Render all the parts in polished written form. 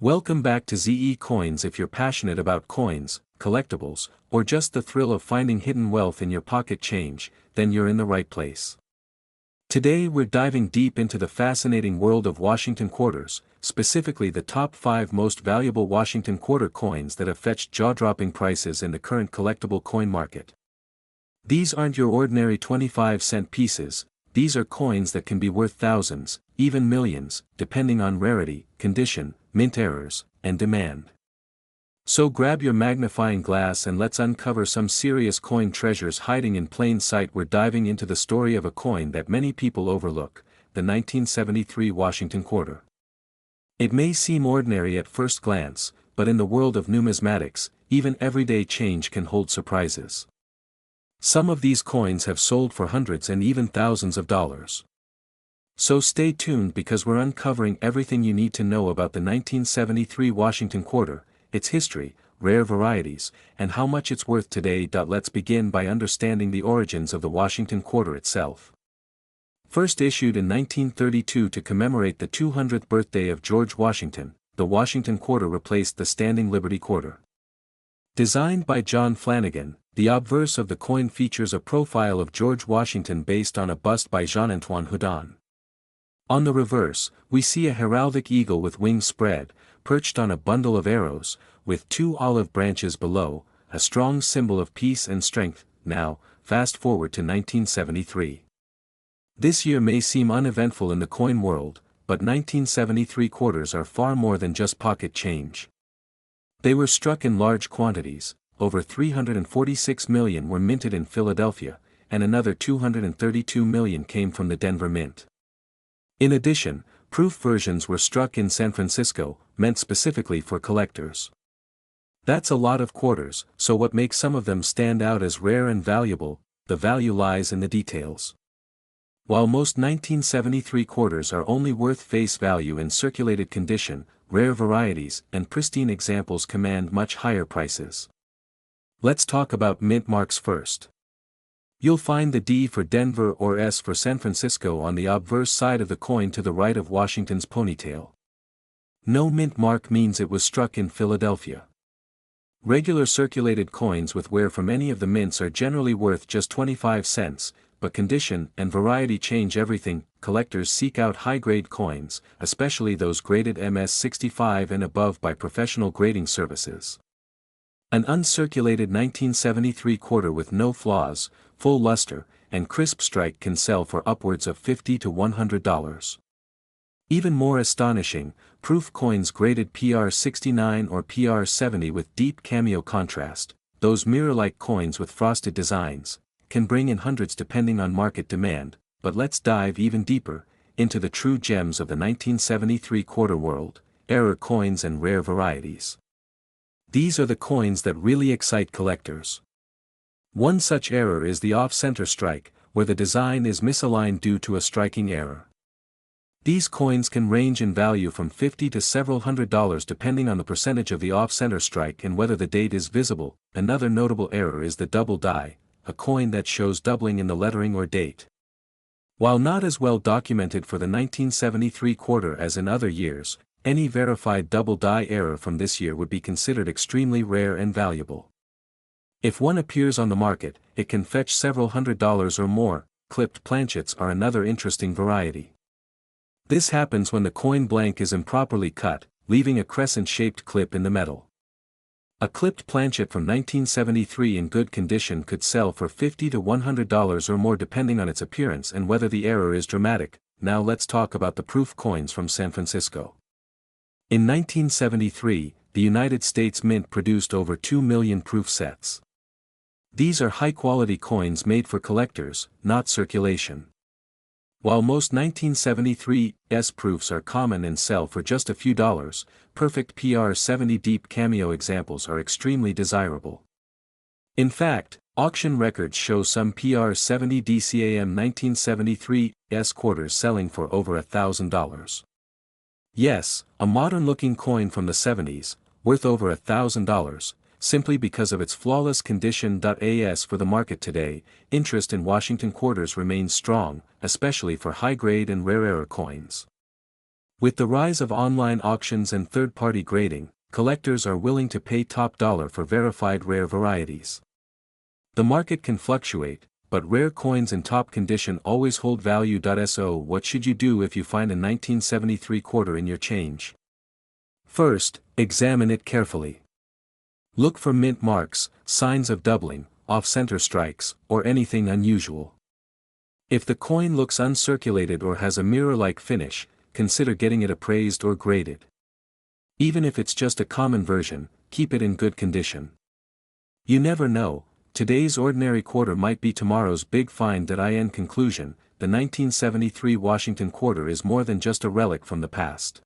Welcome back to ZE Coins. If you're passionate about coins, collectibles, or just the thrill of finding hidden wealth in your pocket change, then you're in the right place. Today we're diving deep into the fascinating world of Washington quarters, specifically the top 5 most valuable Washington quarter coins that have fetched jaw-dropping prices in the current collectible coin market. These aren't your ordinary 25-cent pieces. These are coins that can be worth thousands, even millions, depending on rarity, condition, mint errors, and demand. So grab your magnifying glass and let's uncover some serious coin treasures hiding in plain sight. We're diving into the story of a coin that many people overlook, the 1973 Washington quarter. It may seem ordinary at first glance, but in the world of numismatics, even everyday change can hold surprises. Some of these coins have sold for hundreds and even thousands of dollars. So stay tuned because we're uncovering everything you need to know about the 1973 Washington quarter, its history, rare varieties, and how much it's worth today. Let's begin by understanding the origins of the Washington quarter itself. First issued in 1932 to commemorate the 200th birthday of George Washington, the Washington quarter replaced the standing Liberty quarter. Designed by John Flanagan, the obverse of the coin features a profile of George Washington based on a bust by Jean-Antoine Houdon. On the reverse, we see a heraldic eagle with wings spread, perched on a bundle of arrows, with 2 olive branches below, a strong symbol of peace and strength. Now, fast forward to 1973. This year may seem uneventful in the coin world, but 1973 quarters are far more than just pocket change. They were struck in large quantities. Over 346 million were minted in Philadelphia, and another 232 million came from the Denver Mint. In addition, proof versions were struck in San Francisco, meant specifically for collectors. That's a lot of quarters, so what makes some of them stand out as rare and valuable? The value lies in the details. While most 1973 quarters are only worth face value in circulated condition, rare varieties and pristine examples command much higher prices. Let's talk about mint marks first. You'll find the D for Denver or S for San Francisco on the obverse side of the coin to the right of Washington's ponytail. No mint mark means it was struck in Philadelphia. Regular circulated coins with wear from any of the mints are generally worth just 25 cents, but condition and variety change everything. Collectors seek out high-grade coins, especially those graded MS-65 and above by professional grading services. An uncirculated 1973 quarter with no flaws, full luster, and crisp strike can sell for upwards of $50 to $100. Even more astonishing, proof coins graded PR69 or PR70 with deep cameo contrast, those mirror-like coins with frosted designs, can bring in hundreds depending on market demand. But let's dive even deeper into the true gems of the 1973 quarter world, error coins and rare varieties. These are the coins that really excite collectors. One such error is the off-center strike, where the design is misaligned due to a striking error. These coins can range in value from $50 to several $100 depending on the percentage of the off-center strike and whether the date is visible. Another notable error is the double die, a coin that shows doubling in the lettering or date. While not as well documented for the 1973 quarter as in other years, any verified double die error from this year would be considered extremely rare and valuable. If one appears on the market, it can fetch several $100s or more. Clipped planchets are another interesting variety. This happens when the coin blank is improperly cut, leaving a crescent-shaped clip in the metal. A clipped planchet from 1973 in good condition could sell for $50 to $100 or more depending on its appearance and whether the error is dramatic. Now let's talk about the proof coins from San Francisco. In 1973, the United States Mint produced over 2 million proof sets. These are high-quality coins made for collectors, not circulation. While most 1973 S proofs are common and sell for just a few dollars, perfect PR70 deep cameo examples are extremely desirable. In fact, auction records show some PR70 DCAM 1973 S quarters selling for over $1,000. Yes, a modern-looking coin from the 70s, worth over $1,000, simply because of its flawless condition. As for the market today, interest in Washington quarters remains strong, especially for high-grade and rare error coins. With the rise of online auctions and third-party grading, collectors are willing to pay top dollar for verified rare varieties. The market can fluctuate, but rare coins in top condition always hold value. So what should you do if you find a 1973 quarter in your change? First, examine it carefully. Look for mint marks, signs of doubling, off-center strikes, or anything unusual. If the coin looks uncirculated or has a mirror-like finish, consider getting it appraised or graded. Even if it's just a common version, keep it in good condition. You never know, today's ordinary quarter might be tomorrow's big find. In conclusion, the 1973 Washington quarter is more than just a relic from the past.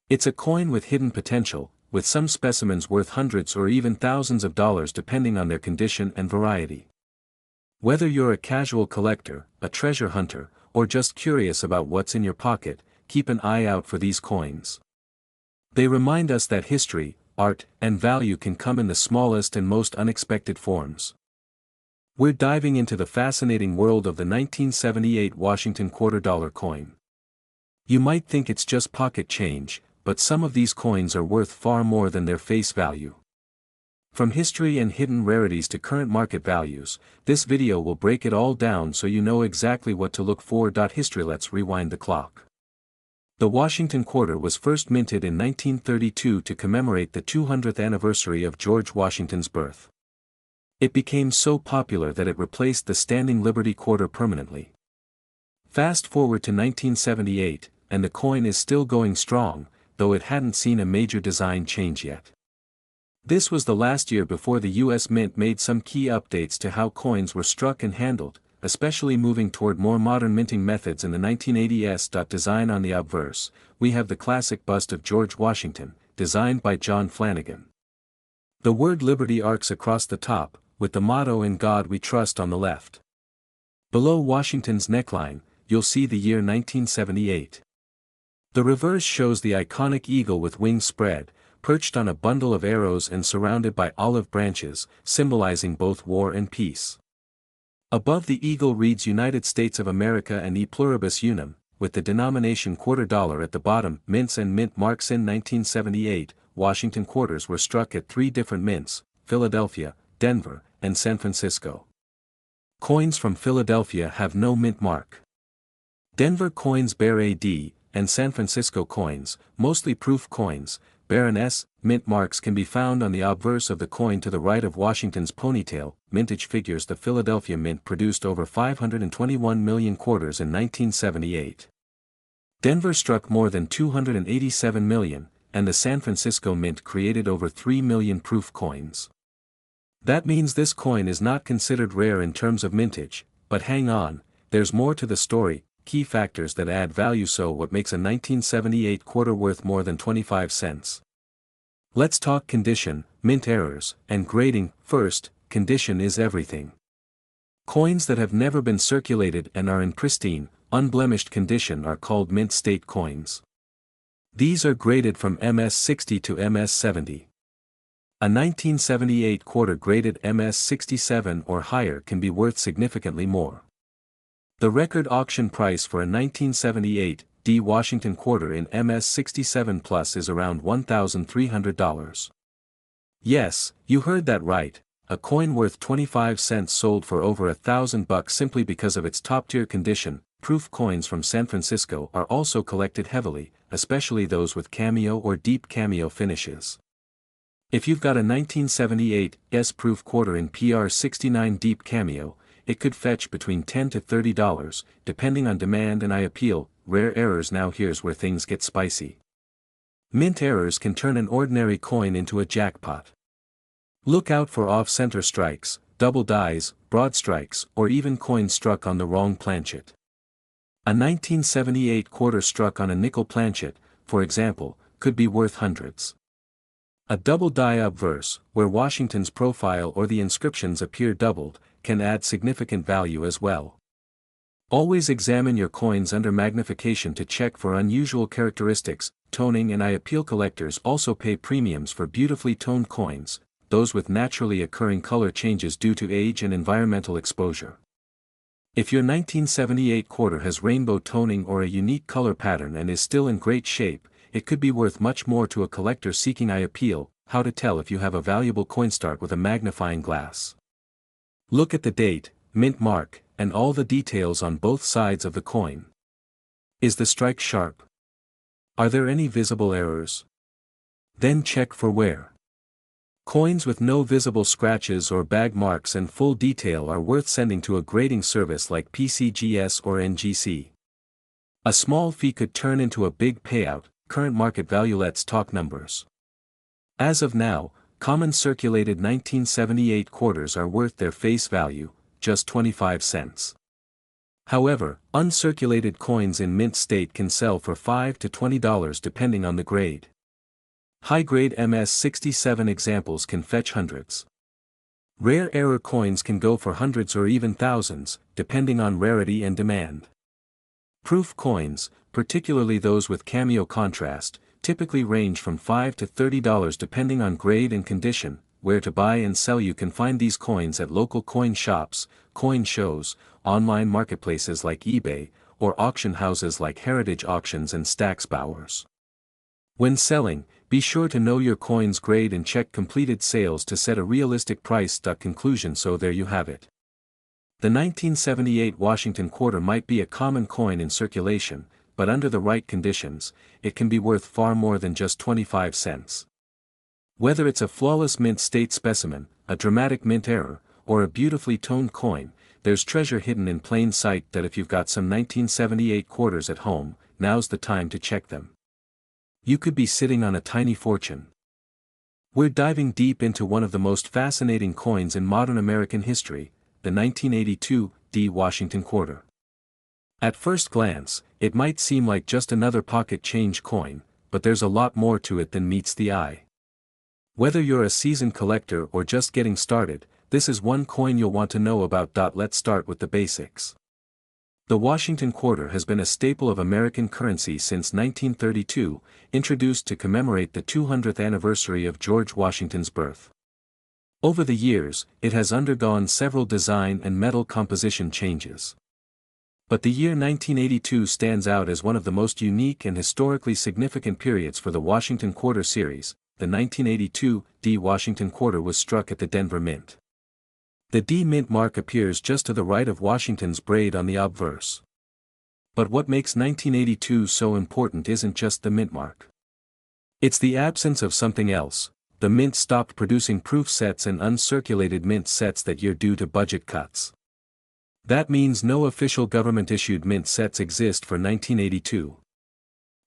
It's a coin with hidden potential, with some specimens worth hundreds or even thousands of dollars depending on their condition and variety. Whether you're a casual collector, a treasure hunter, or just curious about what's in your pocket, keep an eye out for these coins. They remind us that history, art, and value can come in the smallest and most unexpected forms. We're diving into the fascinating world of the 1978 Washington $quarter coin. You might think it's just pocket change, but some of these coins are worth far more than their face value. From history and hidden rarities to current market values, this video will break it all down so you know exactly what to look for. History. Let's rewind the clock. The Washington quarter was first minted in 1932 to commemorate the 200th anniversary of George Washington's birth. It became so popular that it replaced the standing Liberty quarter permanently. Fast forward to 1978, and the coin is still going strong, though it hadn't seen a major design change yet. This was the last year before the U.S. Mint made some key updates to how coins were struck and handled, especially moving toward more modern minting methods in the 1980s. Design. On the obverse, we have the classic bust of George Washington, designed by John Flanagan. The word Liberty arcs across the top, with the motto "In God We Trust" on the left. Below Washington's neckline, you'll see the year 1978. The reverse shows the iconic eagle with wings spread, perched on a bundle of arrows and surrounded by olive branches, symbolizing both war and peace. Above the eagle reads United States of America and E Pluribus Unum, with the denomination $quarter at the bottom. Mints and mint marks. In 1978, Washington quarters were struck at 3 different mints: Philadelphia, Denver, and San Francisco. Coins from Philadelphia have no mint mark. Denver coins bear a D, and San Francisco coins, mostly proof coins, bear an S. Mint marks can be found on the obverse of the coin to the right of Washington's ponytail. Mintage figures. The Philadelphia Mint produced over 521 million quarters in 1978. Denver struck more than 287 million, and the San Francisco Mint created over 3 million proof coins. That means this coin is not considered rare in terms of mintage, but hang on, there's more to the story. Key factors that add value. So what makes a 1978 quarter worth more than 25 cents? Let's talk condition, mint errors, and grading. First, condition is everything. Coins that have never been circulated and are in pristine, unblemished condition are called mint state coins. These are graded from MS-60 to MS-70. A 1978 quarter graded MS-67 or higher can be worth significantly more. The record auction price for a 1978 D Washington quarter in MS-67 Plus is around $1,300. Yes, you heard that right, a coin worth 25 cents sold for over $1,000 simply because of its top-tier condition. Proof coins from San Francisco are also collected heavily, especially those with cameo or deep cameo finishes. If you've got a 1978 S-proof quarter in PR69 deep cameo, it could fetch between $10 to $30, depending on demand. And I appeal, rare errors. Now here's where things get spicy. Mint errors can turn an ordinary coin into a jackpot. Look out for off-center strikes, double dies, broad strikes, or even coins struck on the wrong planchet. A 1978 quarter struck on a nickel planchet, for example, could be worth hundreds. A double die obverse, where Washington's profile or the inscriptions appear doubled, can add significant value as well. Always examine your coins under magnification to check for unusual characteristics. Toning. And I appeal, collectors also pay premiums for beautifully toned coins, those with naturally occurring color changes due to age and environmental exposure. If your 1978 quarter has rainbow toning or a unique color pattern and is still in great shape, it could be worth much more to a collector seeking eye appeal. How to tell if you have a valuable coin? Start with a magnifying glass. Look at the date, mint mark, and all the details on both sides of the coin. Is the strike sharp? Are there any visible errors? Then check for wear. Coins with no visible scratches or bag marks and full detail are worth sending to a grading service like PCGS or NGC. A small fee could turn into a big payout. Current market value. Let's talk numbers. As of now, common circulated 1978 quarters are worth their face value, just 25 cents. However, uncirculated coins in mint state can sell for $5 to $20 depending on the grade. High-grade MS-67 examples can fetch hundreds. Rare error coins can go for hundreds or even thousands, depending on rarity and demand. Proof coins, particularly those with cameo contrast, typically range from $5 to $30 depending on grade and condition. Where to buy and sell? You can find these coins at local coin shops, coin shows, online marketplaces like eBay, or auction houses like Heritage Auctions and Stack's Bowers. When selling, be sure to know your coin's grade and check completed sales to set a realistic price. Conclusion. So there you have it. The 1978 Washington quarter might be a common coin in circulation, but under the right conditions, it can be worth far more than just 25 cents. Whether it's a flawless mint state specimen, a dramatic mint error, or a beautifully toned coin, there's treasure hidden in plain sight. That if you've got some 1978 quarters at home, now's the time to check them. You could be sitting on a tiny fortune. We're diving deep into one of the most fascinating coins in modern American history, the 1982 D Washington quarter. At first glance, it might seem like just another pocket change coin, but there's a lot more to it than meets the eye. Whether you're a seasoned collector or just getting started, this is one coin you'll want to know about. Let's start with the basics. The Washington quarter has been a staple of American currency since 1932, introduced to commemorate the 200th anniversary of George Washington's birth. Over the years, it has undergone several design and metal composition changes. But the year 1982 stands out as one of the most unique and historically significant periods for the Washington Quarter series. The 1982 D Washington Quarter was struck at the Denver Mint. The D mint mark appears just to the right of Washington's braid on the obverse. But what makes 1982 so important isn't just the mint mark. It's the absence of something else. The mint stopped producing proof sets and uncirculated mint sets that year due to budget cuts. That means no official government-issued mint sets exist for 1982.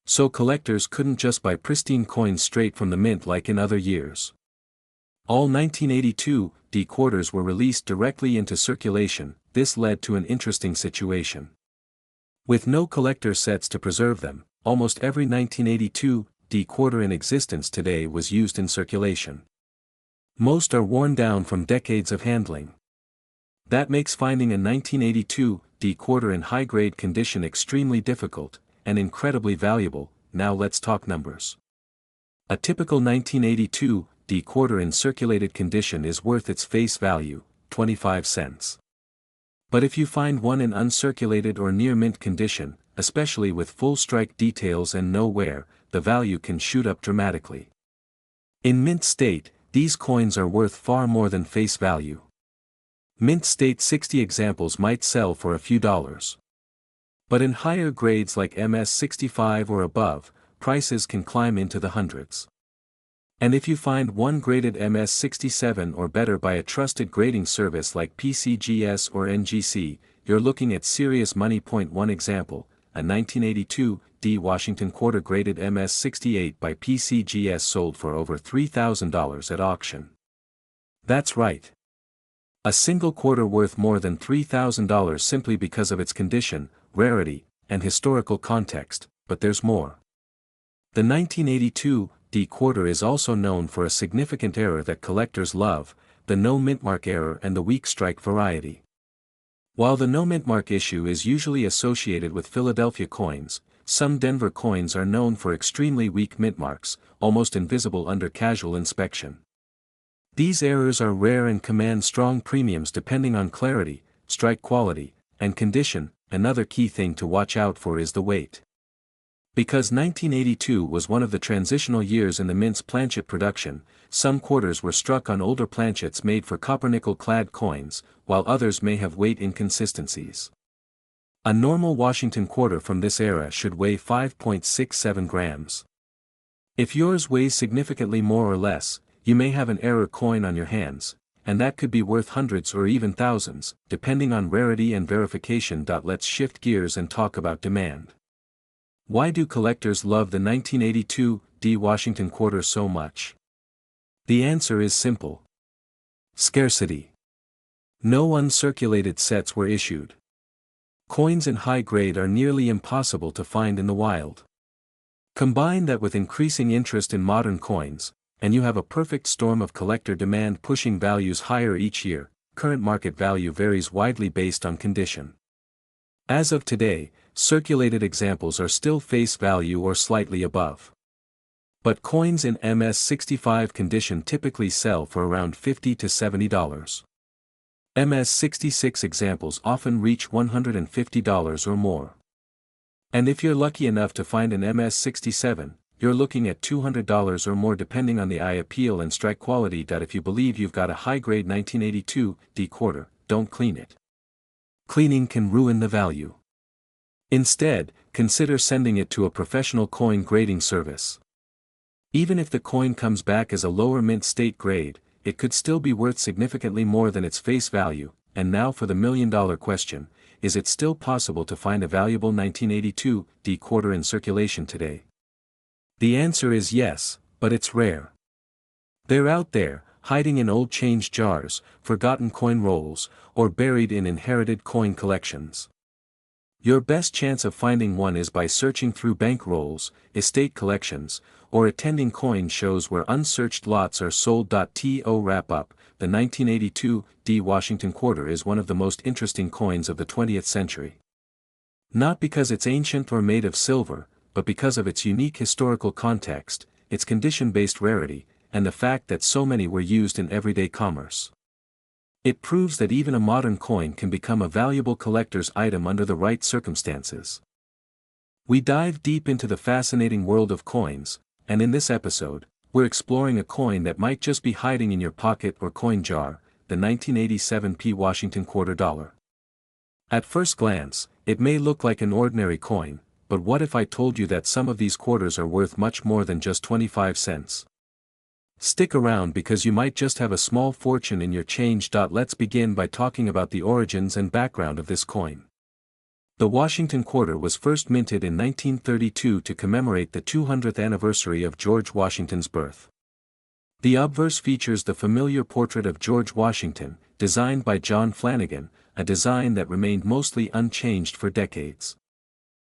So collectors couldn't just buy pristine coins straight from the mint like in other years. All 1982 D quarters were released directly into circulation. This led to an interesting situation. With no collector sets to preserve them, almost every 1982 D quarter in existence today was used in circulation. Most are worn down from decades of handling. That makes finding a 1982 D quarter in high-grade condition extremely difficult, and incredibly valuable. Now let's talk numbers. A typical 1982 D quarter in circulated condition is worth its face value, 25 cents. But if you find one in uncirculated or near mint condition, especially with full strike details and no wear, the value can shoot up dramatically. In mint state, these coins are worth far more than face value. Mint state 60 examples might sell for a few dollars. But in higher grades like MS-65 or above, prices can climb into the hundreds. And if you find one graded MS-67 or better by a trusted grading service like PCGS or NGC, you're looking at serious money. One example, a 1982 D Washington quarter graded MS-68 by PCGS sold for over $3,000 at auction. That's right. A single quarter worth more than $3,000 simply because of its condition, rarity, and historical context. But there's more. The 1982 D quarter is also known for a significant error that collectors love, the no mint mark error and the weak strike variety. While the no mint mark issue is usually associated with Philadelphia coins, some Denver coins are known for extremely weak mint marks, almost invisible under casual inspection. These errors are rare and command strong premiums depending on clarity, strike quality, and condition. Another key thing to watch out for is the weight. Because 1982 was one of the transitional years in the mint's planchet production, some quarters were struck on older planchets made for copper-nickel-clad coins, while others may have weight inconsistencies. A normal Washington quarter from this era should weigh 5.67 grams. If yours weighs significantly more or less, you may have an error coin on your hands, and that could be worth hundreds or even thousands, depending on rarity and verification. Let's shift gears and talk about demand. Why do collectors love the 1982 D Washington quarter so much? The answer is simple. Scarcity. No uncirculated sets were issued. Coins in high grade are nearly impossible to find in the wild. Combine that with increasing interest in modern coins, and you have a perfect storm of collector demand pushing values higher each year. Current market value varies widely based on condition. As of today, circulated examples are still face value or slightly above. But coins in MS-65 condition typically sell for around $50 to $70. MS-66 examples often reach $150 or more. And if you're lucky enough to find an MS-67, you're looking at $200 or more depending on the eye appeal and strike quality. If you believe you've got a high-grade 1982 D quarter, don't clean it. Cleaning can ruin the value. Instead, consider sending it to a professional coin grading service. Even if the coin comes back as a lower mint state grade, it could still be worth significantly more than its face value. And now for the million-dollar question, is it still possible to find a valuable 1982 D quarter in circulation today? The answer is yes, but it's rare. They're out there, hiding in old change jars, forgotten coin rolls, or buried in inherited coin collections. Your best chance of finding one is by searching through bank rolls, estate collections, or attending coin shows where unsearched lots are sold. To wrap up, the 1982 D Washington quarter is one of the most interesting coins of the 20th century. Not because it's ancient or made of silver, but because of its unique historical context, its condition-based rarity, and the fact that so many were used in everyday commerce. It proves that even a modern coin can become a valuable collector's item under the right circumstances. We dive deep into the fascinating world of coins, and in this episode, we're exploring a coin that might just be hiding in your pocket or coin jar, the 1987 P Washington quarter dollar. At first glance, it may look like an ordinary coin, but what if I told you that some of these quarters are worth much more than just 25 cents? Stick around because you might just have a small fortune in your change. Let's begin by talking about the origins and background of this coin. The Washington quarter was first minted in 1932 to commemorate the 200th anniversary of George Washington's birth. The obverse features the familiar portrait of George Washington, designed by John Flanagan, a design that remained mostly unchanged for decades.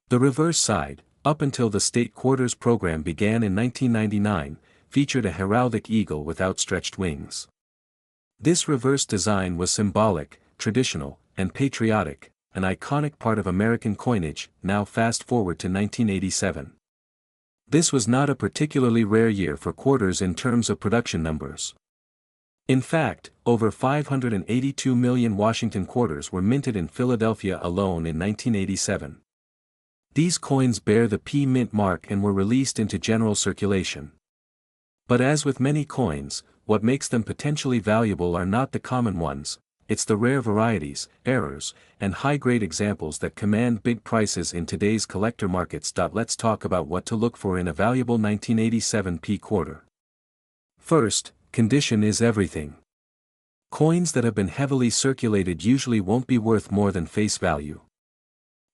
The reverse side, up until the state quarters program began in 1999, featured a heraldic eagle with outstretched wings. This reverse design was symbolic, traditional, and patriotic, an iconic part of American coinage. Now fast forward to 1987. This was not a particularly rare year for quarters in terms of production numbers. In fact, over 582 million Washington quarters were minted in Philadelphia alone in 1987. These coins bear the P Mint mark and were released into general circulation. But as with many coins, what makes them potentially valuable are not the common ones, it's the rare varieties, errors, and high-grade examples that command big prices in today's collector markets. Let's talk about what to look for in a valuable 1987 P quarter. First, condition is everything. Coins that have been heavily circulated usually won't be worth more than face value.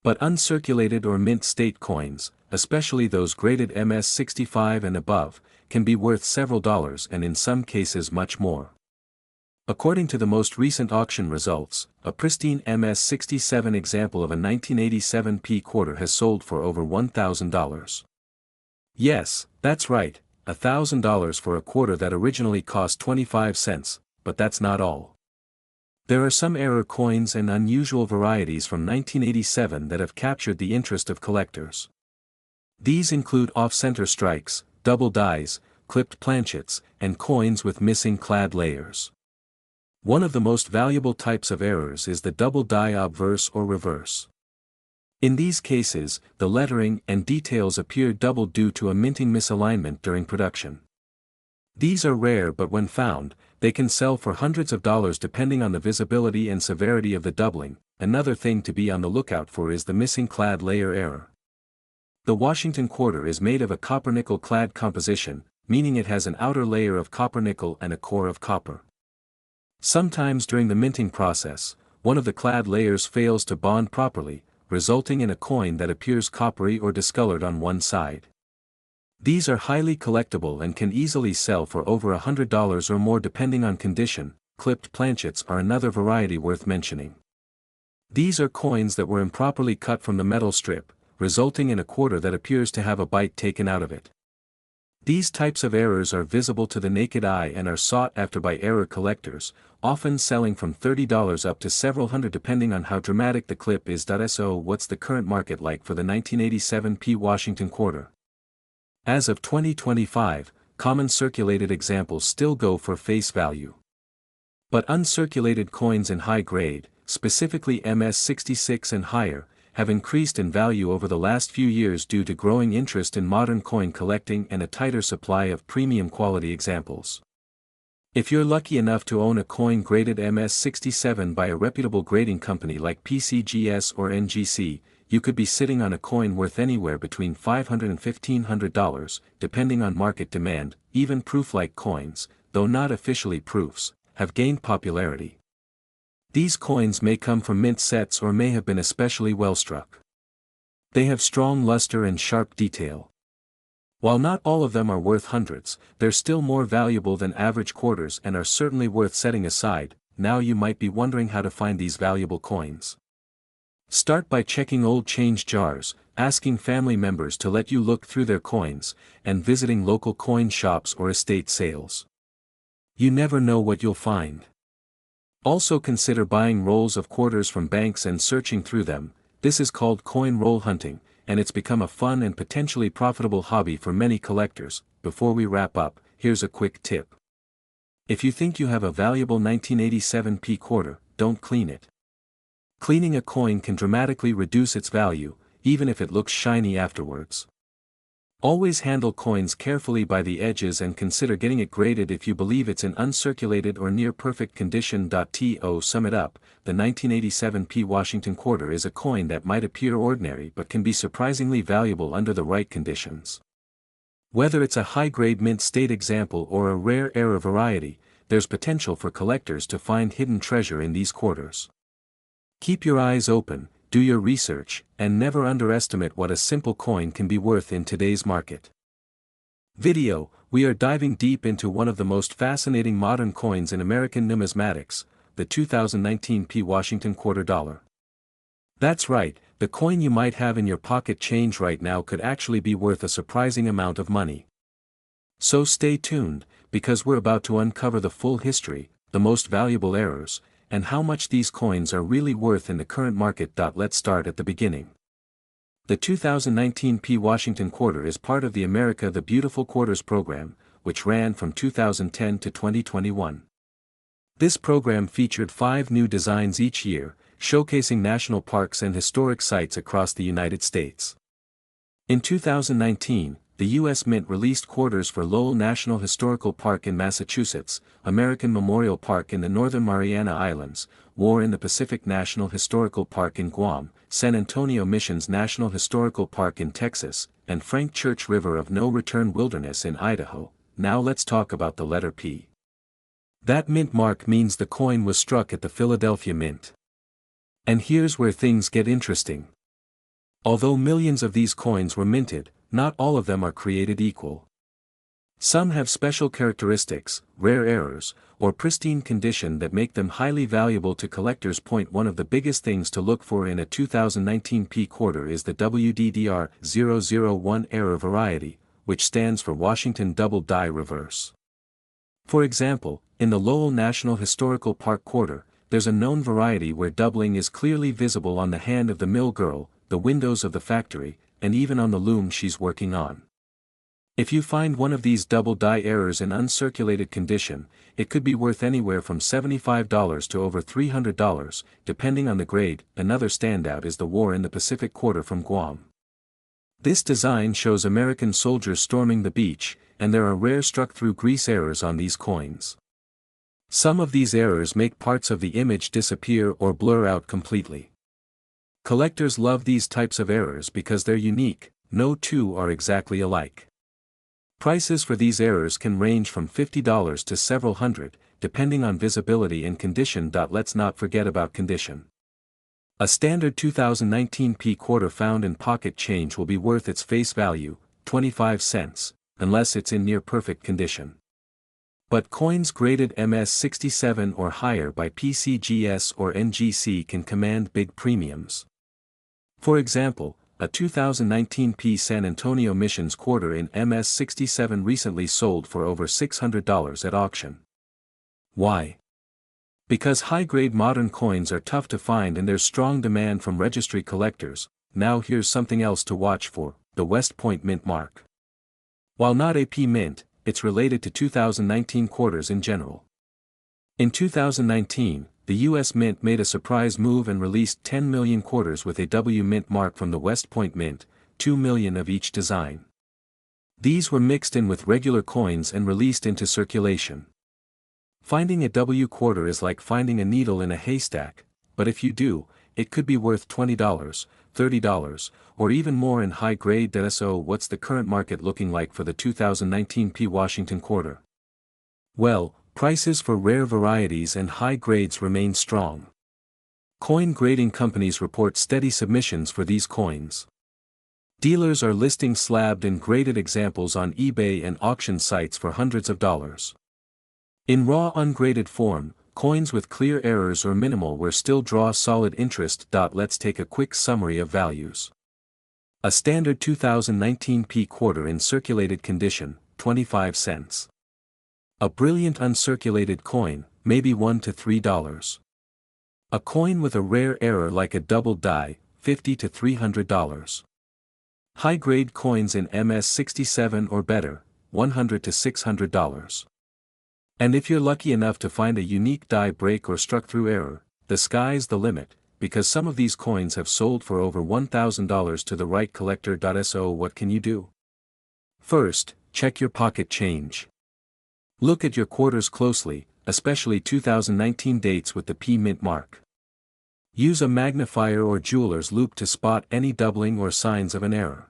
But uncirculated or mint state coins, especially those graded MS-65 and above, can be worth several dollars and in some cases much more. According to the most recent auction results, a pristine MS-67 example of a 1987 P quarter has sold for over $1,000. Yes, that's right, $1,000 for a quarter that originally cost 25 cents, but that's not all. There are some error coins and unusual varieties from 1987 that have captured the interest of collectors. These include off-center strikes, double dies, clipped planchets, and coins with missing clad layers. One of the most valuable types of errors is the double die obverse or reverse. In these cases, the lettering and details appear doubled due to a minting misalignment during production. These are rare, but when found, they can sell for hundreds of dollars depending on the visibility and severity of the doubling. Another thing to be on the lookout for is the missing clad layer error. The Washington quarter is made of a copper-nickel clad composition, meaning it has an outer layer of copper-nickel and a core of copper. Sometimes during the minting process, one of the clad layers fails to bond properly, resulting in a coin that appears coppery or discolored on one side. These are highly collectible and can easily sell for over $100 or more depending on condition. Clipped planchets are another variety worth mentioning. These are coins that were improperly cut from the metal strip, resulting in a quarter that appears to have a bite taken out of it. These types of errors are visible to the naked eye and are sought after by error collectors, often selling from $30 up to several hundred depending on how dramatic the clip is. So what's the current market like for the 1987 P Washington quarter? As of 2025, common circulated examples still go for face value. But uncirculated coins in high grade, specifically MS66 and higher, have increased in value over the last few years due to growing interest in modern coin collecting and a tighter supply of premium quality examples. If you're lucky enough to own a coin graded MS67 by a reputable grading company like PCGS or NGC, you could be sitting on a coin worth anywhere between $500 and $1,500, depending on market demand. Even proof-like coins, though not officially proofs, have gained popularity. These coins may come from mint sets or may have been especially well struck. They have strong luster and sharp detail. While not all of them are worth hundreds, they're still more valuable than average quarters and are certainly worth setting aside. Now you might be wondering how to find these valuable coins. Start by checking old change jars, asking family members to let you look through their coins, and visiting local coin shops or estate sales. You never know what you'll find. Also consider buying rolls of quarters from banks and searching through them. This is called coin roll hunting, and it's become a fun and potentially profitable hobby for many collectors. Before we wrap up, here's a quick tip. If you think you have a valuable 1987 P quarter, don't clean it. Cleaning a coin can dramatically reduce its value, even if it looks shiny afterwards. Always handle coins carefully by the edges and consider getting it graded if you believe it's in uncirculated or near perfect condition. To sum it up, the 1987 P Washington quarter is a coin that might appear ordinary but can be surprisingly valuable under the right conditions. Whether it's a high-grade mint state example or a rare error variety, there's potential for collectors to find hidden treasure in these quarters. Keep your eyes open, do your research, and never underestimate what a simple coin can be worth in today's market. Video, we are diving deep into one of the most fascinating modern coins in American numismatics, the 2019 P Washington quarter dollar. That's right, the coin you might have in your pocket change right now could actually be worth a surprising amount of money. So stay tuned, because we're about to uncover the full history, the most valuable errors, and how much these coins are really worth in the current market. Let's start at the beginning. The 2019 P Washington quarter is part of the America the Beautiful Quarters program, which ran from 2010 to 2021. This program featured 5 new designs each year, showcasing national parks and historic sites across the United States. In 2019, the U.S. Mint released quarters for Lowell National Historical Park in Massachusetts, American Memorial Park in the Northern Mariana Islands, War in the Pacific National Historical Park in Guam, San Antonio Missions National Historical Park in Texas, and Frank Church River of No Return Wilderness in Idaho. Now let's talk about the letter P. That mint mark means the coin was struck at the Philadelphia Mint. And here's where things get interesting. Although millions of these coins were minted, not all of them are created equal. Some have special characteristics, rare errors, or pristine condition that make them highly valuable to collectors. One of the biggest things to look for in a 2019 P quarter is the WDDR001 error variety, which stands for Washington Double Die Reverse. For example, in the Lowell National Historical Park quarter, there's a known variety where doubling is clearly visible on the hand of the mill girl, the windows of the factory, and even on the loom she's working on. If you find one of these double die errors in uncirculated condition, it could be worth anywhere from $75 to over $300, depending on the grade. Another standout is the War in the Pacific Quarter from Guam. This design shows American soldiers storming the beach, and there are rare struck-through grease errors on these coins. Some of these errors make parts of the image disappear or blur out completely. Collectors love these types of errors because they're unique. No two are exactly alike. Prices for these errors can range from $50 to several hundred, depending on visibility and condition. Let's not forget about condition. A standard 2019 P quarter found in pocket change will be worth its face value, 25 cents, unless it's in near perfect condition. But coins graded MS67 or higher by PCGS or NGC can command big premiums. For example, a 2019 P San Antonio Missions quarter in MS67 recently sold for over $600 at auction. Why? Because high-grade modern coins are tough to find and there's strong demand from registry collectors. Now here's something else to watch for: the West Point Mint mark. While not a P mint, it's related to 2019 quarters in general. In 2019, the U.S. Mint made a surprise move and released 10 million quarters with a W mint mark from the West Point Mint, 2 million of each design. These were mixed in with regular coins and released into circulation. Finding a W quarter is like finding a needle in a haystack, but if you do, it could be worth $20, $30, or even more in high grade. So what's the current market looking like for the 2019 P Washington quarter? Well, prices for rare varieties and high grades remain strong. Coin grading companies report steady submissions for these coins. Dealers are listing slabbed and graded examples on eBay and auction sites for hundreds of dollars. In raw ungraded form, coins with clear errors or minimal wear still draw solid interest. Let's take a quick summary of values. A standard 2019 P quarter in circulated condition, 25 cents. A brilliant uncirculated coin, maybe $1 to $3. A coin with a rare error like a double die, $50 to $300. High-grade coins in MS67 or better, $100 to $600. And if you're lucky enough to find a unique die break or struck-through error, the sky's the limit, because some of these coins have sold for over $1,000 to the right collector. So what can you do? First, check your pocket change. Look at your quarters closely, especially 2019 dates with the P mint mark. Use a magnifier or jeweler's loupe to spot any doubling or signs of an error.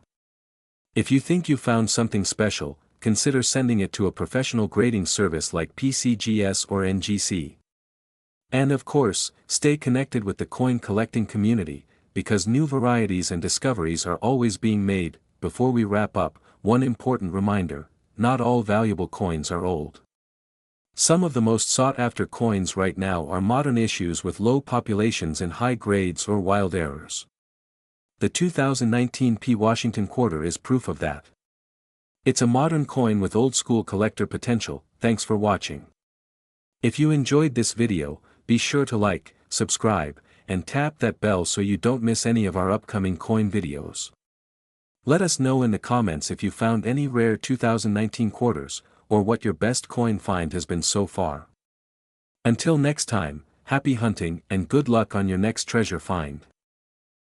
If you think you found something special, consider sending it to a professional grading service like PCGS or NGC. And of course, stay connected with the coin collecting community, because new varieties and discoveries are always being made. Before we wrap up, one important reminder: not all valuable coins are old. Some of the most sought-after coins right now are modern issues with low populations in high grades or wild errors. The 2019 P Washington quarter is proof of that. It's a modern coin with old-school collector potential. Thanks for watching. If you enjoyed this video, be sure to like, subscribe, and tap that bell so you don't miss any of our upcoming coin videos. Let us know in the comments if you found any rare 2019 quarters, or what your best coin find has been so far. Until next time, happy hunting and good luck on your next treasure find.